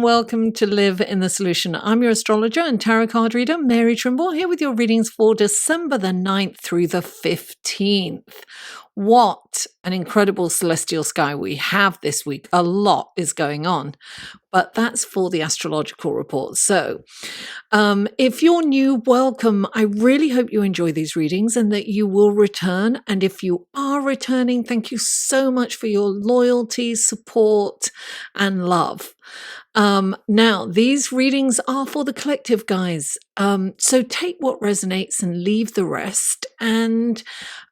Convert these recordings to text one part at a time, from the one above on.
welcome to Live in the Solution. I'm your astrologer and tarot card reader, Mary Trimble, here with your readings for December the 9th through the 15th. What an incredible celestial sky we have this week. A lot is going on, but that's for the astrological report. So if you're new, welcome. I really hope you enjoy these readings and that you will return. And if you are returning, thank you so much for your loyalty, support, and love. Now, these readings are for the collective, guys. So take what resonates and leave the rest. And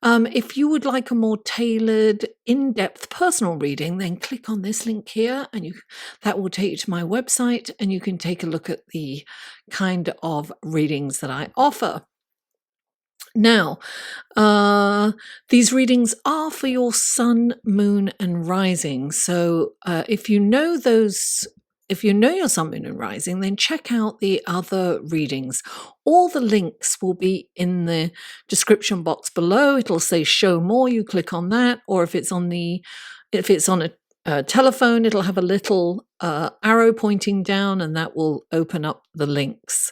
if you would like a more tailored, in-depth personal reading, then click on this link here and that will take you to my website and you can take a look at the kind of readings that I offer. Now, these readings are for your sun, moon, and rising. So if you know your sun, moon, and rising, then check out the other readings. All the links will be in the description box below. It'll say show more. You click on that, or if it's on a telephone, it'll have a little arrow pointing down, and that will open up the links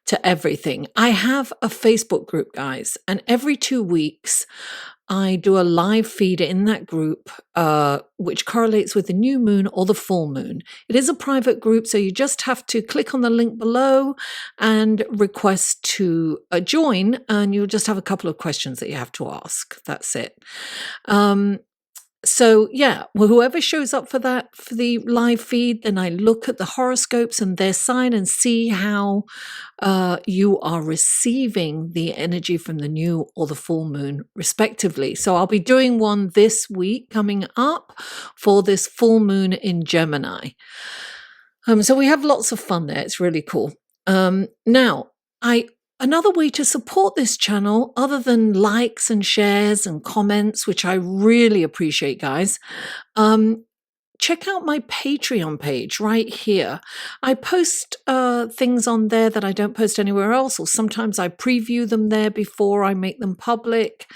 to everything. I have a Facebook group, guys, and every 2 weeks I do a live feed in that group, which correlates with the new moon or the full moon. It is a private group, so you just have to click on the link below and request to join, and you'll just have a couple of questions that you have to ask. That's it. So yeah, well, whoever shows up for the live feed, then I look at the horoscopes and their sign and see how you are receiving the energy from the new or the full moon, respectively. So I'll be doing one this week coming up for this full moon in Gemini. So we have lots of fun there. It's really cool. Now, another way to support this channel, other than likes and shares and comments, which I really appreciate, guys, check out my Patreon page right here. I post things on there that I don't post anywhere else, or sometimes I preview them there before I make them public.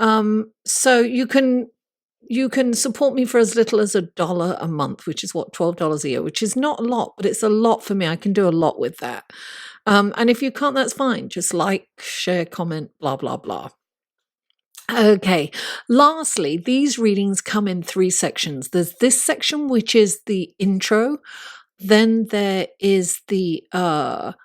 So you can support me for as little as $1 a month, which is what, $12 a year, which is not a lot, but it's a lot for me. I can do a lot with that. And if you can't, that's fine. Just like, share, comment, blah, blah, blah. Okay. Lastly, these readings come in 3 sections. There's this section, which is the intro. Then there is the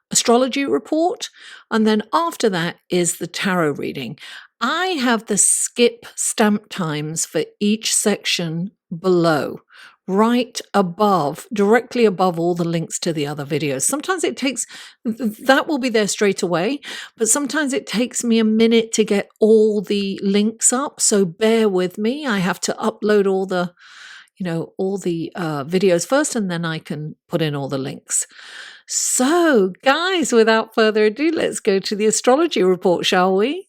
astrology report. And then after that is the tarot reading. I have the skip stamp times for each section below, right above, directly above all the links to the other videos. Sometimes it takes, that will be there straight away, but sometimes it takes me a minute to get all the links up. So bear with me. I have to upload all the videos first, and then I can put in all the links. So guys, without further ado, let's go to the astrology report, shall we?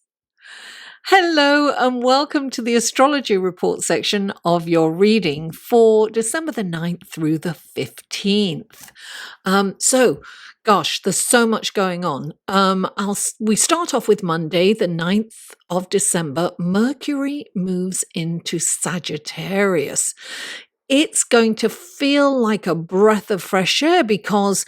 Hello and welcome to the astrology report section of your reading for December the 9th through the 15th. So gosh, there's so much going on. We start off with Monday, the 9th of December. Mercury moves into Sagittarius. It's going to feel like a breath of fresh air because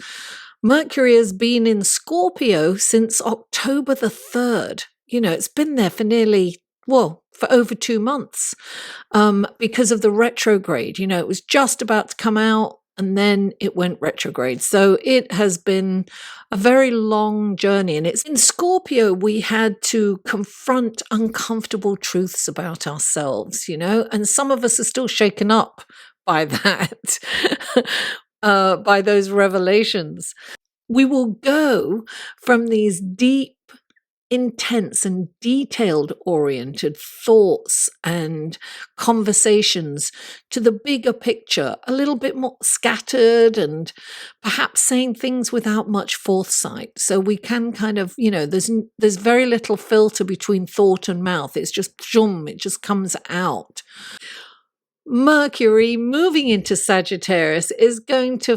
Mercury has been in Scorpio since October the 3rd. You know, it's been there for for over 2 months because of the retrograde. You know, it was just about to come out and then it went retrograde. So it has been a very long journey. And it's in Scorpio, we had to confront uncomfortable truths about ourselves, you know, and some of us are still shaken up by that, by those revelations. We will go from these deep, intense and detailed oriented thoughts and conversations to the bigger picture, a little bit more scattered and perhaps saying things without much foresight. So we can kind of, you know, there's very little filter between thought and mouth. It's just zoom, it just comes out. Mercury moving into Sagittarius is going to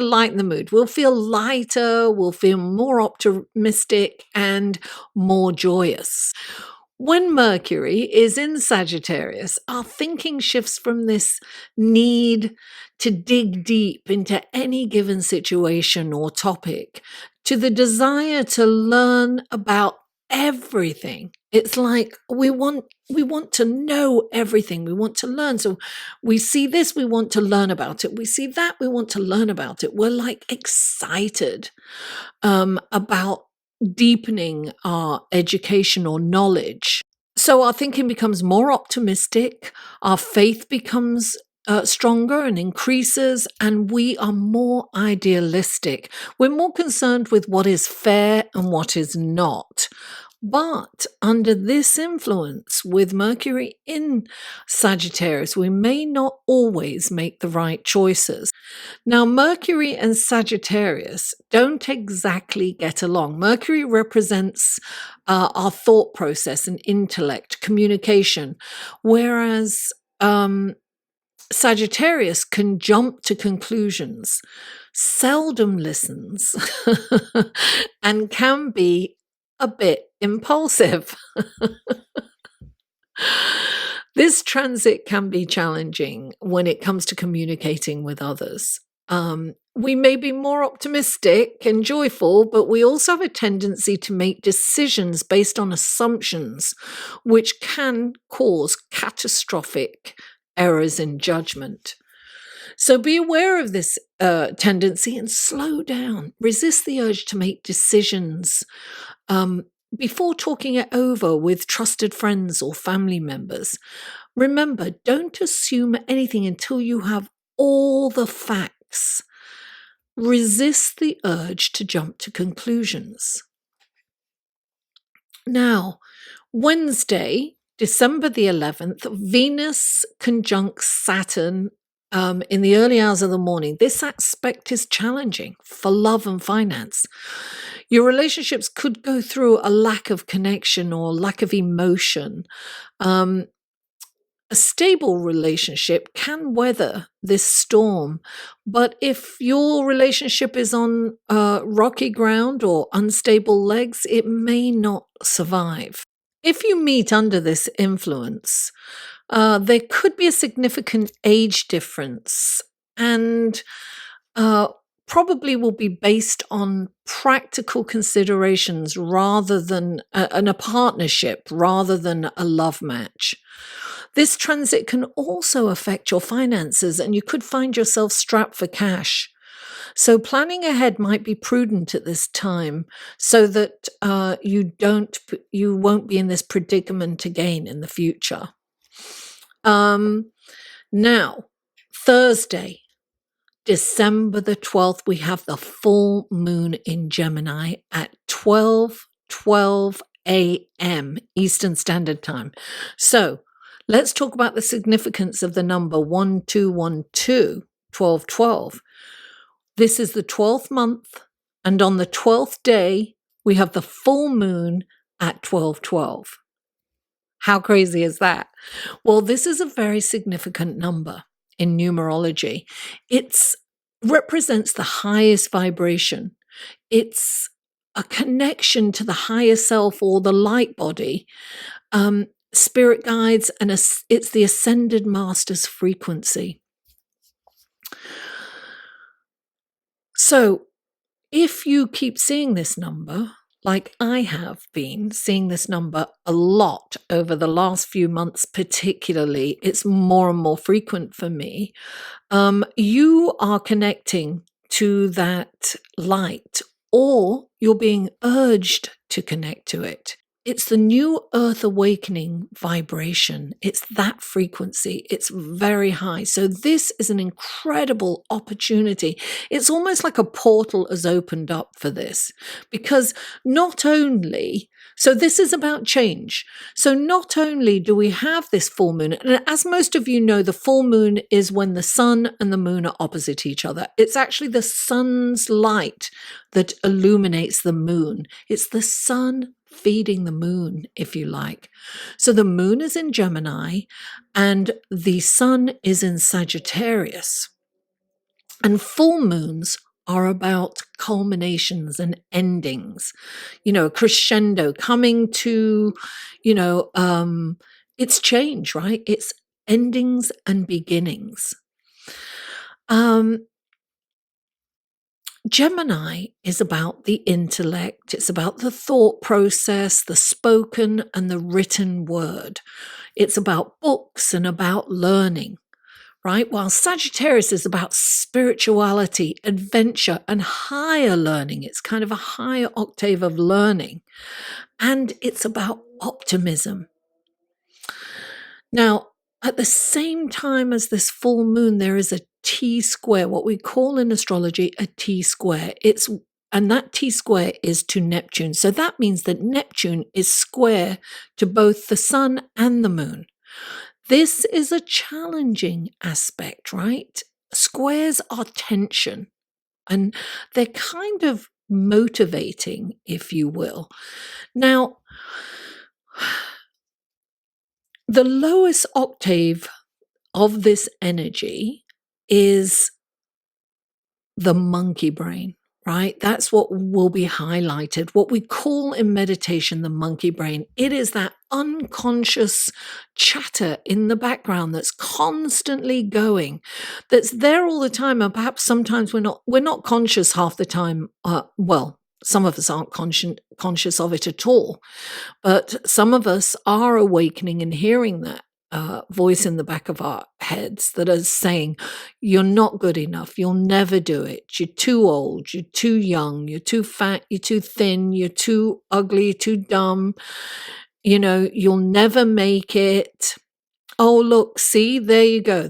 lighten the mood. We'll feel lighter, we'll feel more optimistic and more joyous. When Mercury is in Sagittarius, our thinking shifts from this need to dig deep into any given situation or topic to the desire to learn about everything. It's like we want to know everything. We want to learn. So we see this, we want to learn about it. We see that, we want to learn about it. We're like excited about deepening our education or knowledge. So our thinking becomes more optimistic, our faith becomes stronger and increases, and we are more idealistic. We're more concerned with what is fair and what is not. But under this influence, with Mercury in Sagittarius, we may not always make the right choices. Now, Mercury and Sagittarius don't exactly get along. Mercury represents our thought process and intellect, communication, whereas Sagittarius can jump to conclusions, seldom listens, and can be a bit impulsive. This transit can be challenging when it comes to communicating with others. We may be more optimistic and joyful, but we also have a tendency to make decisions based on assumptions, which can cause catastrophic errors in judgment. So be aware of this tendency and slow down. Resist the urge to make decisions before talking it over with trusted friends or family members. Remember, don't assume anything until you have all the facts. Resist the urge to jump to conclusions. Now, Wednesday, December the 11th, Venus conjuncts Saturn in the early hours of the morning. This aspect is challenging for love and finance. Your relationships could go through a lack of connection or lack of emotion. A stable relationship can weather this storm, but if your relationship is on rocky ground or unstable legs, it may not survive. If you meet under this influence, there could be a significant age difference and probably will be based on practical considerations rather than a partnership rather than a love match. This transit can also affect your finances and you could find yourself strapped for cash. So planning ahead might be prudent at this time so that you won't be in this predicament again in the future. Now, Thursday, December the 12th, we have the full moon in Gemini at 12:12 a.m. Eastern Standard Time. So let's talk about the significance of the number 1212, 1212. This is the 12th month, and on the 12th day, we have the full moon at 12:12. How crazy is that? Well, this is a very significant number in numerology. It represents the highest vibration. It's a connection to the higher self or the light body, spirit guides, and it's the ascended master's frequency. So if you keep seeing this number, like I have been seeing this number a lot over the last few months, particularly, it's more and more frequent for me. You are connecting to that light, or you're being urged to connect to it. It's the new earth awakening vibration. It's that frequency. It's very high. So this is an incredible opportunity. It's almost like a portal has opened up for this, because so this is about change. So not only do we have this full moon, and as most of you know, the full moon is when the sun and the moon are opposite each other. It's actually the sun's light that illuminates the moon. It's the sun feeding the moon, if you like. So the moon is in Gemini and the sun is in Sagittarius. And full moons are about culminations and endings, crescendo coming to, it's change, right? It's endings and beginnings. Gemini is about the intellect. It's about the thought process, the spoken and the written word. It's about books and about learning, right? While Sagittarius is about spirituality, adventure, and higher learning. It's kind of a higher octave of learning. And it's about optimism. Now, at the same time as this full moon, there is a T-square, what we call in astrology a T-square. And that T-square is to Neptune. So that means that Neptune is square to both the sun and the moon. This is a challenging aspect, right? Squares are tension, and they're kind of motivating, if you will. Now, the lowest octave of this energy is the monkey brain, right? That's what will be highlighted, what we call in meditation the monkey brain. It is that unconscious chatter in the background that's constantly going, that's there all the time, and perhaps sometimes we're not conscious half the time. Some of us aren't conscious of it at all, but some of us are awakening and hearing that voice in the back of our heads that is saying, you're not good enough, you'll never do it, you're too old, you're too young, you're too fat, you're too thin, you're too ugly, too dumb, you'll never make it. Oh, look, see, there you go.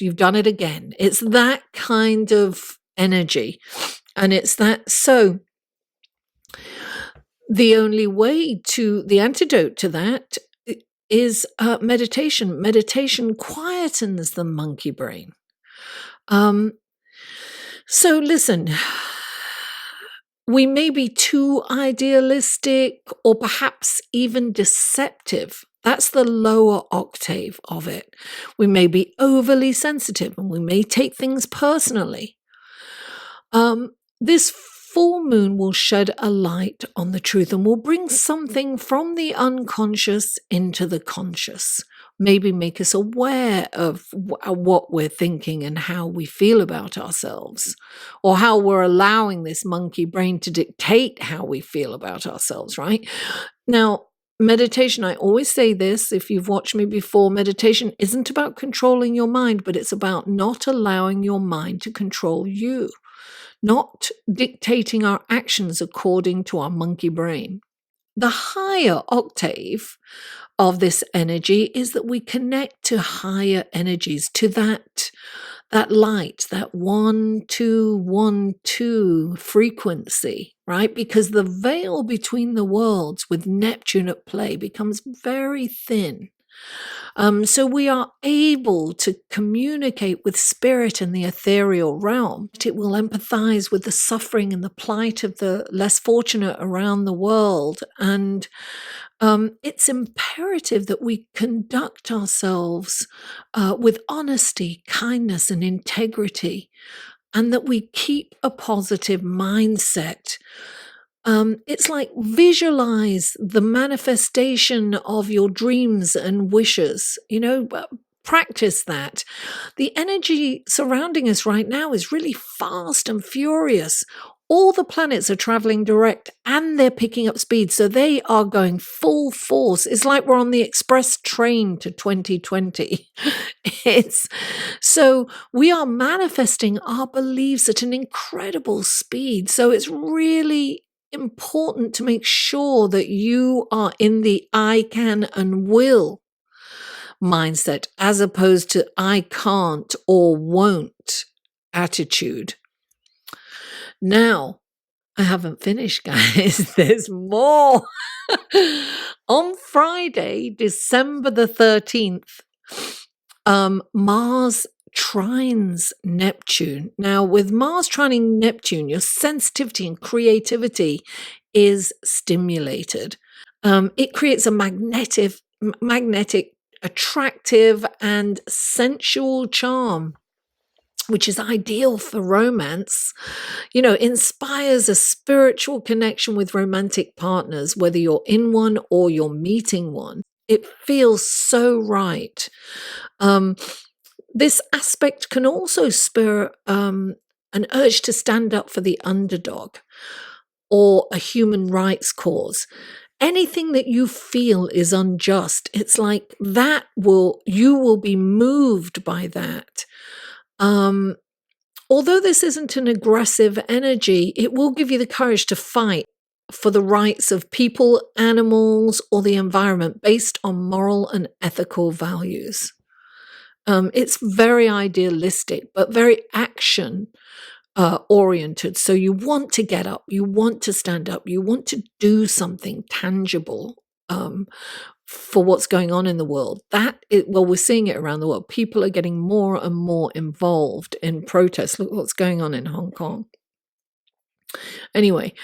You've done it again. It's that kind of energy. And it's that. So the antidote to that is meditation. Meditation quietens the monkey brain. So listen, we may be too idealistic or perhaps even deceptive. That's the lower octave of it. We may be overly sensitive and we may take things personally. This full moon will shed a light on the truth and will bring something from the unconscious into the conscious. Maybe make us aware of what we're thinking and how we feel about ourselves, or how we're allowing this monkey brain to dictate how we feel about ourselves, right? Now, meditation, I always say this, if you've watched me before, meditation isn't about controlling your mind, but it's about not allowing your mind to control you, not dictating our actions according to our monkey brain. The higher octave of this energy is that we connect to higher energies, to that light, that 1-2-1-2 frequency, right? Because the veil between the worlds with Neptune at play becomes very thin. So we are able to communicate with spirit in the ethereal realm. It will empathize with the suffering and the plight of the less fortunate around the world. And it's imperative that we conduct ourselves with honesty, kindness, and integrity, and that we keep a positive mindset. It's like visualize the manifestation of your dreams and wishes, practice that. The energy surrounding us right now is really fast and furious. All the planets are traveling direct and they're picking up speed. So they are going full force. It's like we're on the express train to 2020. So we are manifesting our beliefs at an incredible speed. So it's really important to make sure that you are in the I can and will mindset as opposed to I can't or won't attitude. Now, I haven't finished, guys. There's more. On Friday, December the 13th, Mars trines Neptune. Now, with Mars trining Neptune, your sensitivity and creativity is stimulated. It creates a magnetic, attractive, and sensual charm. which is ideal for romance, you know, inspires a spiritual connection with romantic partners, whether you're in one or you're meeting one. It feels so right. This aspect can also spur an urge to stand up for the underdog or a human rights cause. Anything that you feel is unjust, it's like you will be moved by that. Although this isn't an aggressive energy, it will give you the courage to fight for the rights of people, animals, or the environment based on moral and ethical values. It's very idealistic, but very action oriented. So you want to get up, you want to stand up, you want to do something tangible for what's going on in the world. We're seeing it around the world. People are getting more and more involved in protests. Look what's going on in Hong Kong. Anyway,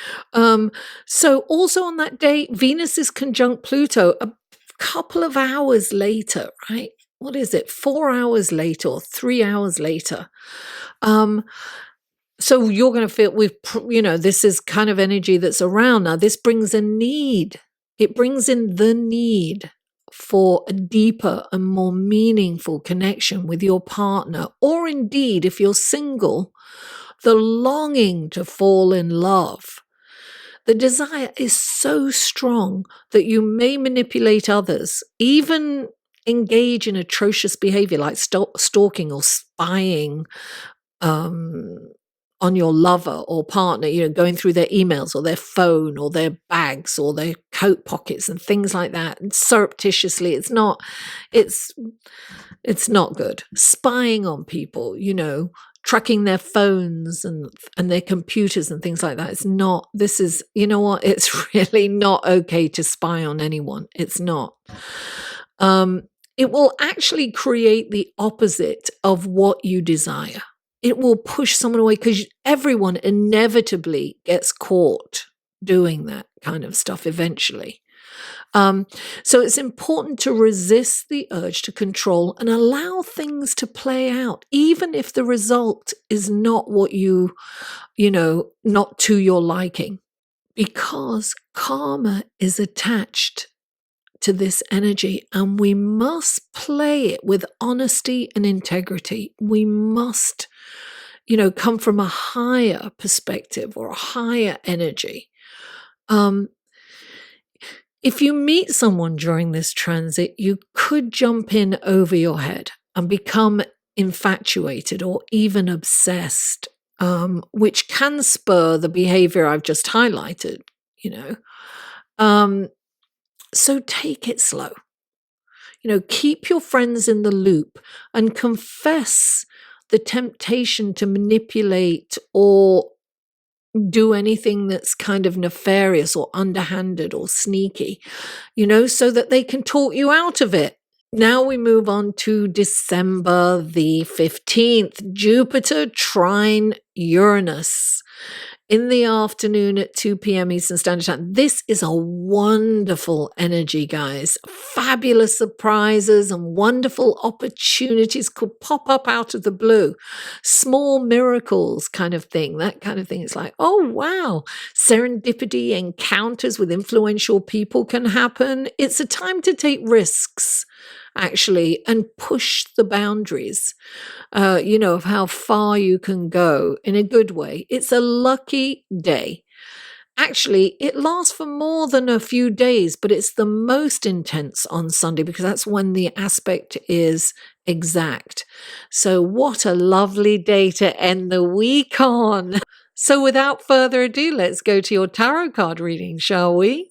so also on that day, Venus is conjunct Pluto a couple of hours later, right? What is it? 4 hours later or 3 hours later. So you're going to feel this is kind of energy that's around now. This brings a need. It brings in the need for a deeper and more meaningful connection with your partner, or indeed, if you're single, the longing to fall in love. The desire is so strong that you may manipulate others, even engage in atrocious behavior like stalking or spying on your lover or partner, going through their emails or their phone or their bags or their coat pockets and things like that, and surreptitiously. It's not good. Spying on people, tracking their phones and their computers and things like that. It's really not okay to spy on anyone. It's not. It will actually create the opposite of what you desire. It will push someone away because everyone inevitably gets caught doing that kind of stuff eventually. So it's important to resist the urge to control and allow things to play out, even if the result is not what not to your liking, because karma is attached to this energy, and we must play it with honesty and integrity. We must, come from a higher perspective or a higher energy. If you meet someone during this transit, you could jump in over your head and become infatuated or even obsessed, which can spur the behavior I've just highlighted, So take it slow. Keep your friends in the loop and confess the temptation to manipulate or do anything that's kind of nefarious or underhanded or sneaky, so that they can talk you out of it. Now we move on to December the 15th, Jupiter trine Uranus in the afternoon at 2 p.m. Eastern Standard Time. This is a wonderful energy, guys. Fabulous surprises and wonderful opportunities could pop up out of the blue. Small miracles kind of thing, that kind of thing. It's like, oh, wow. Serendipity encounters with influential people can happen. It's a time to take risks, actually, and push the boundaries, of how far you can go in a good way. It's a lucky day. Actually, it lasts for more than a few days, but it's the most intense on Sunday because that's when the aspect is exact. So what a lovely day to end the week on. So without further ado, let's go to your tarot card reading, shall we?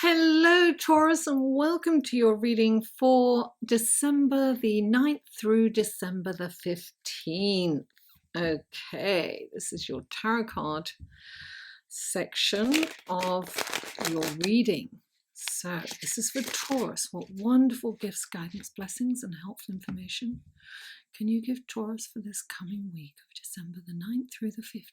Hello, Taurus, and welcome to your reading for December the 9th through December the 15th. Okay, this is your tarot card section of your reading. So this is for Taurus. What wonderful gifts, guidance, blessings, and helpful information can you give Taurus for this coming week of December the 9th through the 15th?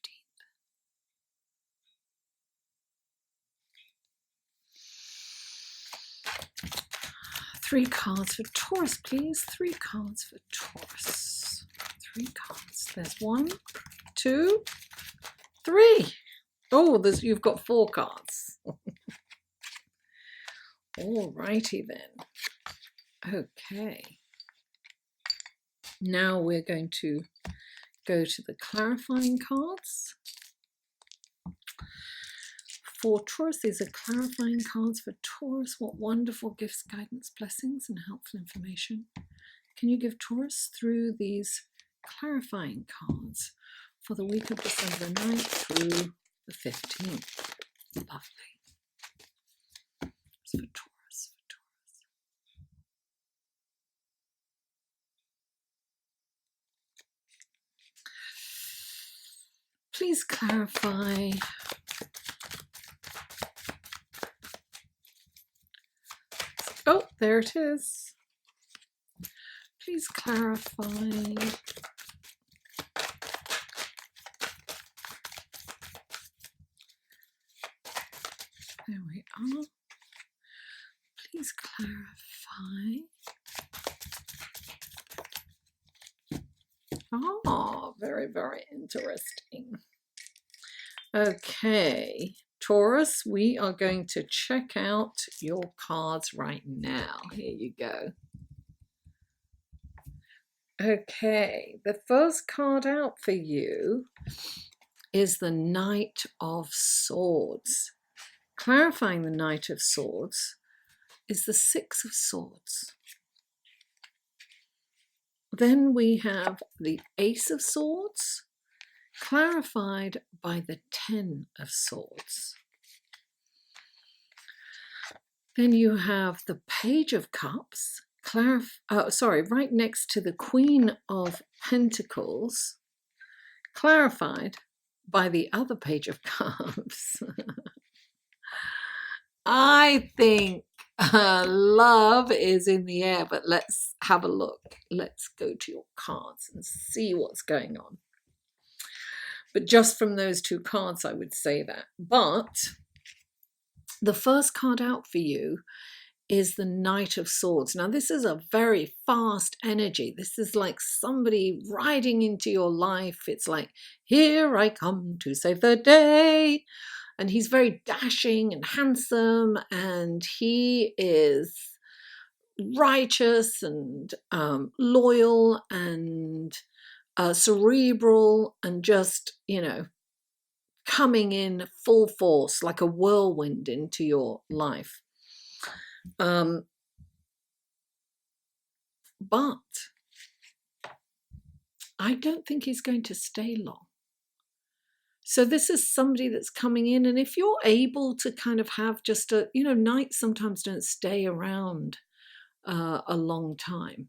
3 cards for Taurus, please. 3 cards for Taurus. 3 cards. There's 1, 2, 3. Oh, you've got 4 cards. All righty then. Okay. Now we're going to go to the clarifying cards. For Taurus, these are clarifying cards for Taurus. What wonderful gifts, guidance, blessings, and helpful information can you give Taurus through these clarifying cards for the week of December 9th through the 15th? Lovely. It's for Taurus, for Taurus. Please clarify oh, there it is. Please clarify there we are. Please clarify. Oh, very, very interesting. Okay, Taurus, we are going to check out your cards right now. Here you go. Okay, the first card out for you is the Knight of Swords. Clarifying the Knight of Swords is the 6 of Swords. Then we have the Ace of Swords, clarified by the 10 of Swords. Then you have the Page of Cups, right next to the Queen of Pentacles, clarified by the other Page of Cups. I think love is in the air, but let's have a look. Let's go to your cards and see what's going on. But just from those 2 cards, I would say that. But the first card out for you is the Knight of Swords. Now, this is a very fast energy. This is like somebody riding into your life. It's like, here I come to save the day. And he's very dashing and handsome, and he is righteous and loyal and cerebral and just, you know, coming in full force like a whirlwind into your life. But I don't think he's going to stay long. So this is somebody that's coming in, and if you're able to kind of have just a, you know, knights sometimes don't stay around a long time.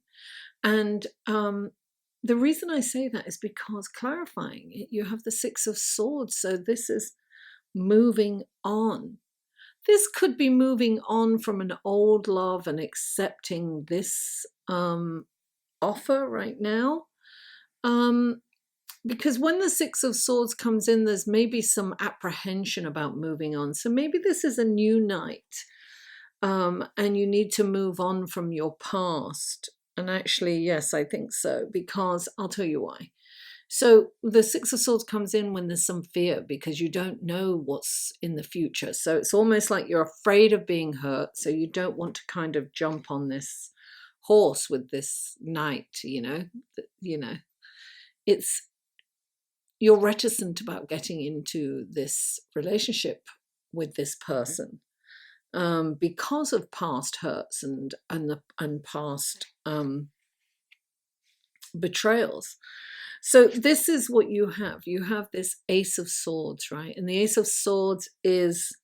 And the reason I say that is because clarifying it, you have the 6 of Swords. So this is moving on. This could be moving on from an old love and accepting this offer right now. Because when the 6 of Swords comes in, there's maybe some apprehension about moving on. So maybe this is a new night, and you need to move on from your past. And actually, yes, I think so, because I'll tell you why. So the 6 of Swords comes in when there's some fear because you don't know what's in the future. So it's almost like you're afraid of being hurt. So you don't want to kind of jump on this horse with this knight, you know, you're reticent about getting into this relationship with this person because of past hurts and past betrayals. So this is what you have. You have this Ace of Swords, right? And the Ace of Swords is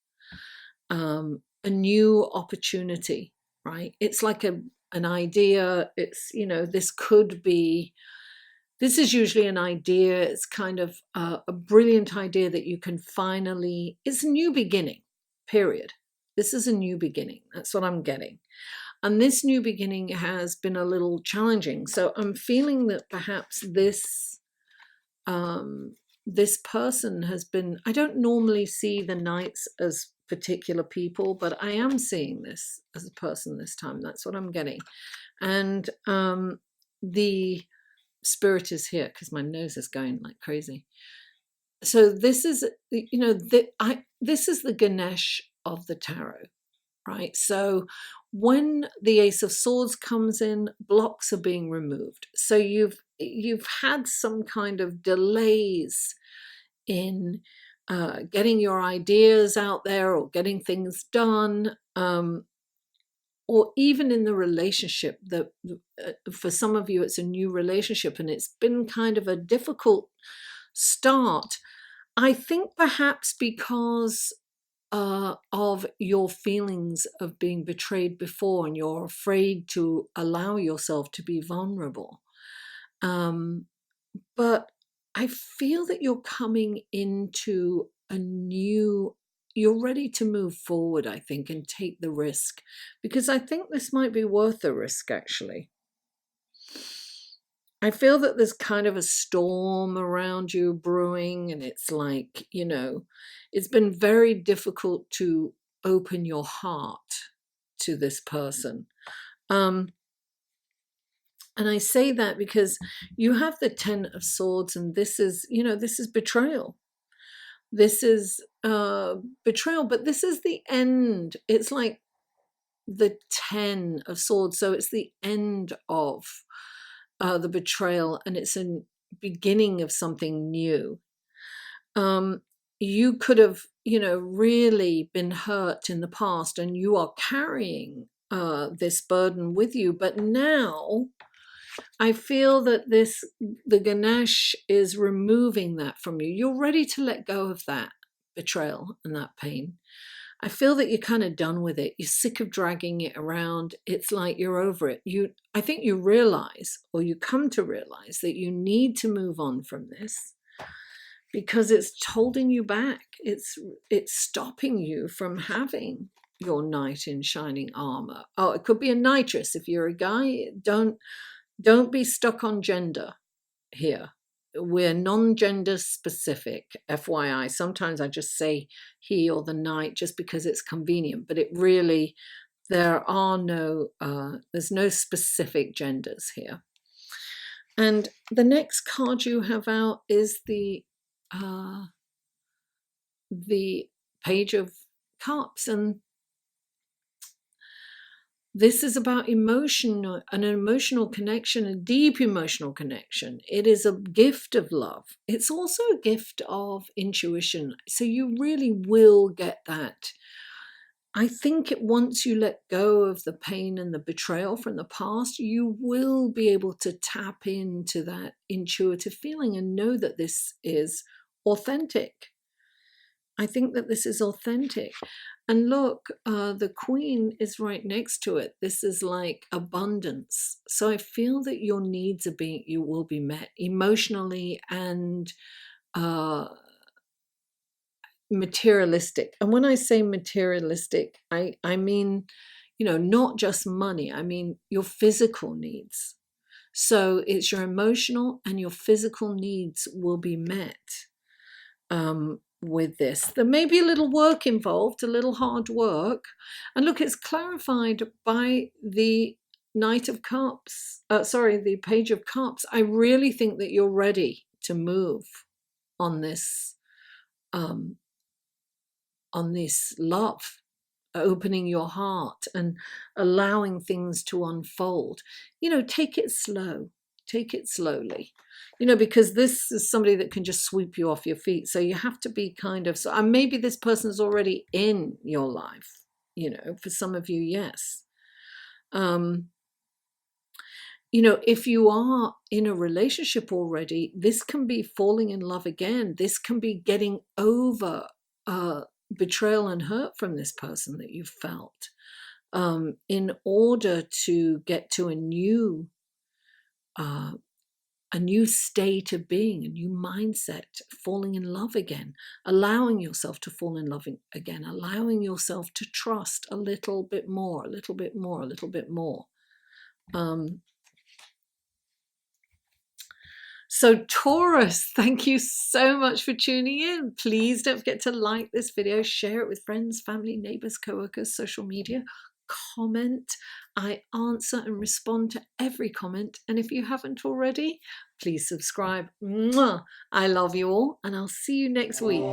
a new opportunity, right? It's like an idea. It's, you know, this is usually an idea. It's kind of a brilliant idea that you can finally, it's a new beginning, period. This is a new beginning. That's what I'm getting. And this new beginning has been a little challenging. So I'm feeling that perhaps this person has been, I don't normally see the knights as particular people, but I am seeing this as a person this time. That's what I'm getting. And the Spirit is here because my nose is going like crazy. So this is, this is the Ganesh of the tarot, right? So when the Ace of Swords comes in, blocks are being removed. So you've had some kind of delays in getting your ideas out there or getting things done, or even in the relationship. That for some of you it's a new relationship and it's been kind of a difficult start. I think perhaps because of your feelings of being betrayed before, and you're afraid to allow yourself to be vulnerable. But I feel that you're coming into you're ready to move forward, I think, and take the risk, because I think this might be worth the risk, actually. I feel that there's kind of a storm around you brewing, and it's like, it's been very difficult to open your heart to this person. And I say that because you have the 10 of Swords, and this is betrayal. This is betrayal, but this is the end. It's like the 10 of Swords, so it's the end of the betrayal, and it's a beginning of something new. You could have, really been hurt in the past, and you are carrying this burden with you. But now I feel that the Ganesh is removing that from you. You're ready to let go of that betrayal and that pain. I feel that you're kind of done with it. You're sick of dragging it around. It's like you're over it. I think you realize, or you come to realize, that you need to move on from this because it's holding you back. It's stopping you from having your knight in shining armor. Oh, it could be a knightress if you're a guy. Don't be stuck on gender here. We're non-gender specific, FYI. Sometimes I just say he or the knight just because it's convenient, but it really, there's no specific genders here. And the next card you have out is the Page of Cups, and this is about emotion, an emotional connection, a deep emotional connection. It is a gift of love. It's also a gift of intuition. So you really will get that. I think once you let go of the pain and the betrayal from the past, you will be able to tap into that intuitive feeling and know that this is authentic. I think that this is authentic. And look, the Queen is right next to it. This is like abundance. So I feel that your needs you will be met emotionally and materialistic. And when I say materialistic, I mean, not just money. I mean your physical needs. So it's your emotional and your physical needs will be met. With this, there may be a little work involved, a little hard work. And look, it's clarified by the Knight of Cups, the Page of Cups. I really think that you're ready to move on this love, opening your heart and allowing things to unfold. Take it slow. Take it slowly, because this is somebody that can just sweep you off your feet. So you have to be and maybe this person is already in your life, for some of you, yes. If you are in a relationship already, this can be falling in love again. This can be getting over betrayal and hurt from this person that you felt, in order to get to a new state of being, a new mindset, falling in love again, allowing yourself to fall in love again, allowing yourself to trust a little bit more, a little bit more, a little bit more. So Taurus, thank you so much for tuning in. Please don't forget to like this video, share it with friends, family, neighbors, co-workers, social media, comment. I answer and respond to every comment. And if you haven't already, please subscribe. Mwah! I love you all, and I'll see you next week.